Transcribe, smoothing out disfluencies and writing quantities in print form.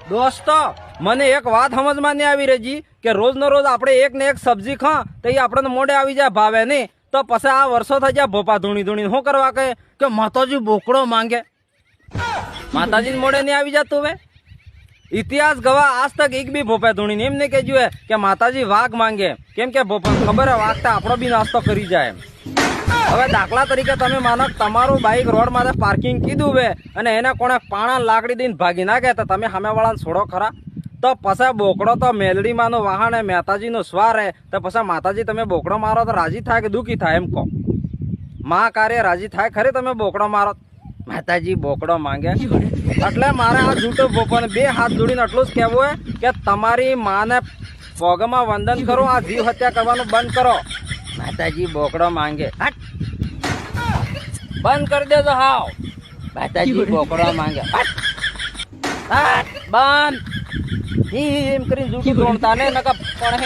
દોસ્તો મને એક વાત સમજમાં નહીં આવી રહી કે રોજ નો રોજ આપણે એક ને એક સબ્જી ખા તો એ આપણને મોઢે આવી જાય ભાવે નહીં તો પછી આ વર્ષો થઈ જાય ભોપા ધૂણી ધૂણી શું કરવા કહે કે માતાજી બોકડો માંગે માતાજી મોઢે નહીં આવી જતું હવે ઇતિહાસ ગવા આજ તક એક બી ભોપા ધૂણી એમ નહીં કહેજું કે માતાજી વાઘ માંગે કેમ કે ભોપા ખબર હે વાઘ તો આપણો બી નાસ્તો કરી જાય હવે દાખલા તરીકે તમે માનો તમારું બાઇક રોડ માં પાર્કિંગ કીધું બે અને એને કોણે પાણા લાકડી દઈને ભાગી નાખે તો તમે સામે વાળાને છોડો ખરા તો પછી બોકડો તો મેલડીમાં નું વાહન હે મહેતાજી નું સ્વાર હે તો પછી માતાજી તમે બોકડો મારો તો રાજી થાય કે દુઃખી થાય એમ કહો માં કાર્ય રાજી થાય ખરી તમે બોકડો મારો માતાજી બોકડો માંગે એટલે મારે આ જૂઠો ભોપાને બે હાથ જોડીને એટલું જ કહેવું હે કે તમારી માને પગમાં વંદન કરો આ જીવ હત્યા કરવાનું બંધ કરો માતાજી બોકડો માંગે બંધ કરી દેજો હાવ માતાજી બોકડો માંગે બંધ એમ કરીને જૂઠું તોડતા ને નકા પણ